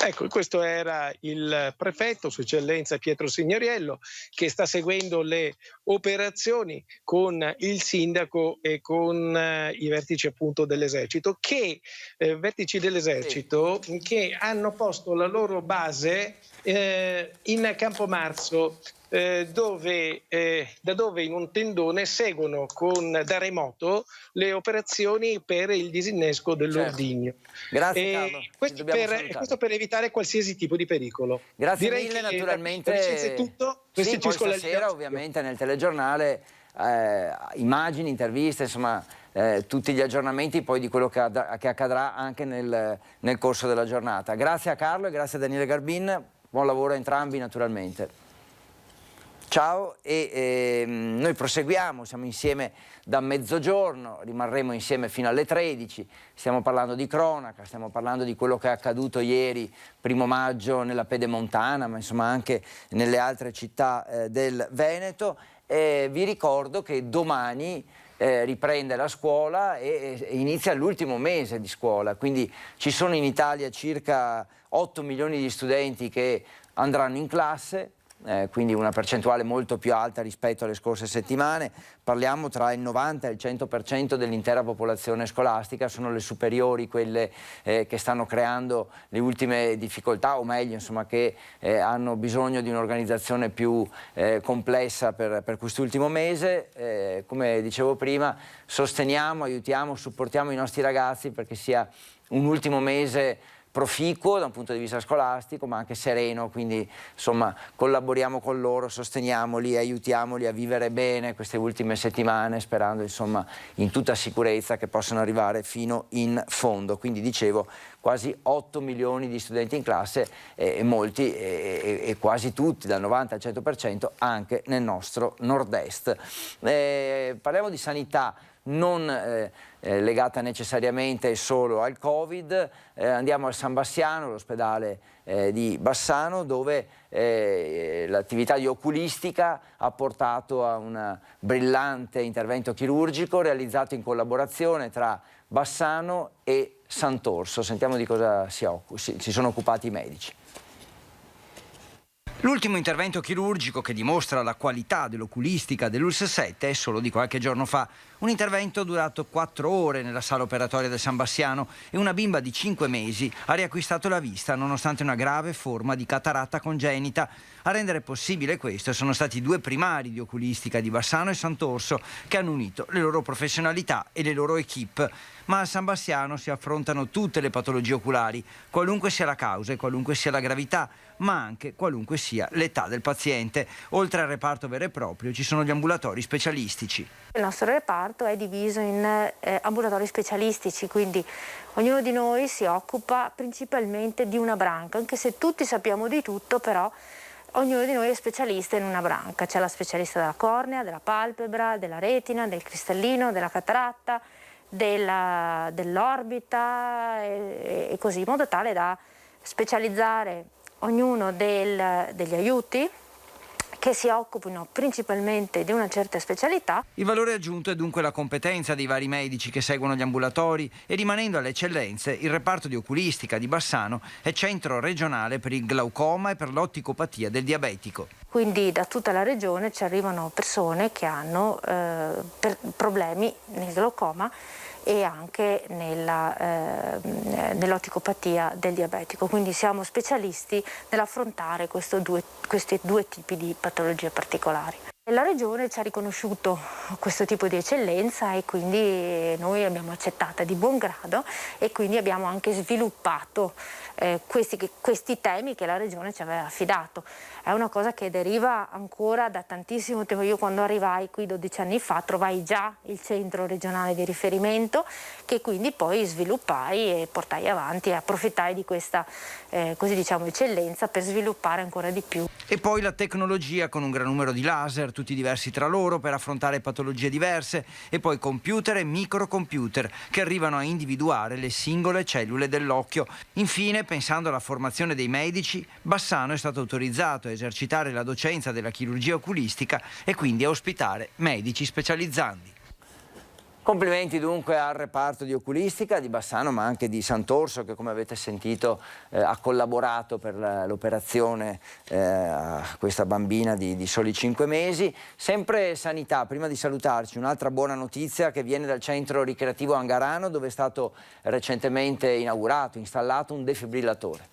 Ecco, questo era il prefetto, Sua Eccellenza Pietro Signoriello, che sta seguendo le operazioni con il sindaco e con i vertici appunto dell'esercito, vertici dell'esercito che hanno posto la loro base in Campomarzo, da dove in un tendone seguono da remoto le operazioni per il disinnesco dell'ordigno. Grazie Carlo. Questo per evitare qualsiasi tipo di pericolo. Grazie Direi mille, che naturalmente. è tutto. Sì, poi stasera ovviamente nel telegiornale immagini, interviste, insomma tutti gli aggiornamenti poi di quello che accadrà anche nel corso della giornata. Grazie a Carlo e grazie a Daniele Garbin, buon lavoro a entrambi naturalmente. Ciao e noi proseguiamo, siamo insieme da mezzogiorno, rimarremo insieme fino alle 13, stiamo parlando di cronaca, stiamo parlando di quello che è accaduto ieri, 1° maggio, nella Pedemontana, ma insomma anche nelle altre città del Veneto. Vi ricordo che domani riprende la scuola e inizia l'ultimo mese di scuola, quindi ci sono in Italia circa 8 milioni di studenti che andranno in classe, quindi una percentuale molto più alta rispetto alle scorse settimane. Parliamo tra il 90 e il 100% dell'intera popolazione scolastica, sono le superiori quelle che stanno creando le ultime difficoltà, o meglio insomma che hanno bisogno di un'organizzazione più complessa per quest'ultimo mese. Come dicevo prima, sosteniamo, aiutiamo, supportiamo i nostri ragazzi perché sia un ultimo mese proficuo da un punto di vista scolastico, ma anche sereno, quindi insomma collaboriamo con loro, sosteniamoli, aiutiamoli a vivere bene queste ultime settimane, sperando insomma in tutta sicurezza che possano arrivare fino in fondo. Quindi dicevo, quasi 8 milioni di studenti in classe e molti e quasi tutti, dal 90 al 100%, anche nel nostro nord-est. Parliamo di sanità non legata necessariamente solo al Covid, andiamo al San Bassiano, l'ospedale di Bassano, dove l'attività di oculistica ha portato a un brillante intervento chirurgico realizzato in collaborazione tra Bassano e Sant'Orso. Sentiamo di cosa si sono occupati i medici. L'ultimo intervento chirurgico che dimostra la qualità dell'oculistica dell'ULSS 7 è solo di qualche giorno fa. Un intervento durato 4 ore nella sala operatoria del San Bassiano e una bimba di 5 mesi ha riacquistato la vista nonostante una grave forma di cataratta congenita. A rendere possibile questo sono stati 2 primari di oculistica di Bassano e Sant'Orso che hanno unito le loro professionalità e le loro equip. Ma al San Bassiano si affrontano tutte le patologie oculari, qualunque sia la causa e qualunque sia la gravità, ma anche qualunque sia l'età del paziente. Oltre al reparto vero e proprio ci sono gli ambulatori specialistici. Il nostro reparto è diviso in ambulatori specialistici, quindi ognuno di noi si occupa principalmente di una branca, anche se tutti sappiamo di tutto, però ognuno di noi è specialista in una branca. C'è la specialista della cornea, della palpebra, della retina, del cristallino, della cataratta, dell'orbita e così, in modo tale da specializzare ognuno degli aiuti che si occupino principalmente di una certa specialità. Il valore aggiunto è dunque la competenza dei vari medici che seguono gli ambulatori e, rimanendo alle eccellenze, il reparto di oculistica di Bassano è centro regionale per il glaucoma e per l'otticopatia del diabetico. Quindi da tutta la regione ci arrivano persone che hanno problemi nel glaucoma e anche nell'otticopatia del diabetico, quindi siamo specialisti nell'affrontare questi due tipi di patologie particolari. La Regione ci ha riconosciuto questo tipo di eccellenza e quindi noi abbiamo accettato di buon grado e quindi abbiamo anche sviluppato questi temi che la Regione ci aveva affidato. È una cosa che deriva ancora da tantissimo tempo. Io quando arrivai qui 12 anni fa trovai già il centro regionale di riferimento che quindi poi sviluppai e portai avanti e approfittai di questa così diciamo eccellenza per sviluppare ancora di più. E poi la tecnologia con un gran numero di laser, tutti diversi tra loro per affrontare patologie diverse, e poi computer e microcomputer che arrivano a individuare le singole cellule dell'occhio. Infine, pensando alla formazione dei medici, Bassano è stato autorizzato a esercitare la docenza della chirurgia oculistica e quindi a ospitare medici specializzandi. Complimenti dunque al reparto di oculistica di Bassano, ma anche di Sant'Orso, che come avete sentito ha collaborato per l'operazione a questa bambina di soli 5 mesi. Sempre sanità, prima di salutarci, un'altra buona notizia che viene dal centro ricreativo Angarano, dove è stato recentemente installato un defibrillatore.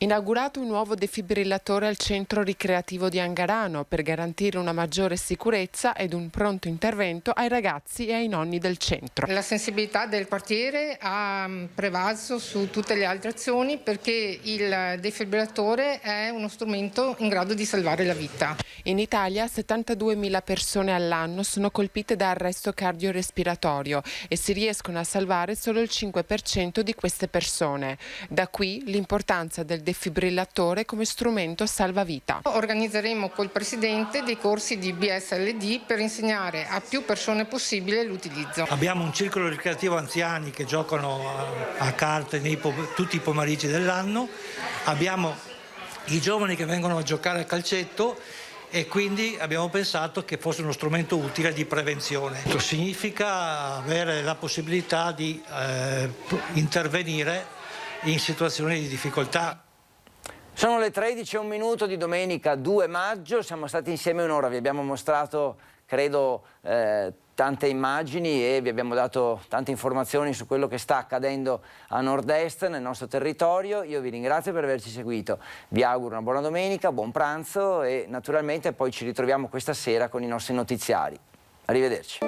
Inaugurato un nuovo defibrillatore al centro ricreativo di Angarano per garantire una maggiore sicurezza ed un pronto intervento ai ragazzi e ai nonni del centro. La sensibilità del quartiere ha prevalso su tutte le altre azioni perché il defibrillatore è uno strumento in grado di salvare la vita. In Italia 72.000 persone all'anno sono colpite da arresto cardiorespiratorio e si riescono a salvare solo il 5% di queste persone. Da qui l'importanza del defibrillatore come strumento salvavita. Organizzeremo col Presidente dei corsi di BSLD per insegnare a più persone possibile l'utilizzo. Abbiamo un circolo ricreativo anziani che giocano a carte tutti i pomeriggi dell'anno, abbiamo i giovani che vengono a giocare a calcetto e quindi abbiamo pensato che fosse uno strumento utile di prevenzione. Questo significa avere la possibilità di intervenire in situazioni di difficoltà. Sono le 13:01 di domenica 2 maggio, siamo stati insieme un'ora, vi abbiamo mostrato, credo, tante immagini e vi abbiamo dato tante informazioni su quello che sta accadendo a nord-est nel nostro territorio. Io vi ringrazio per averci seguito, vi auguro una buona domenica, buon pranzo e naturalmente poi ci ritroviamo questa sera con i nostri notiziari. Arrivederci.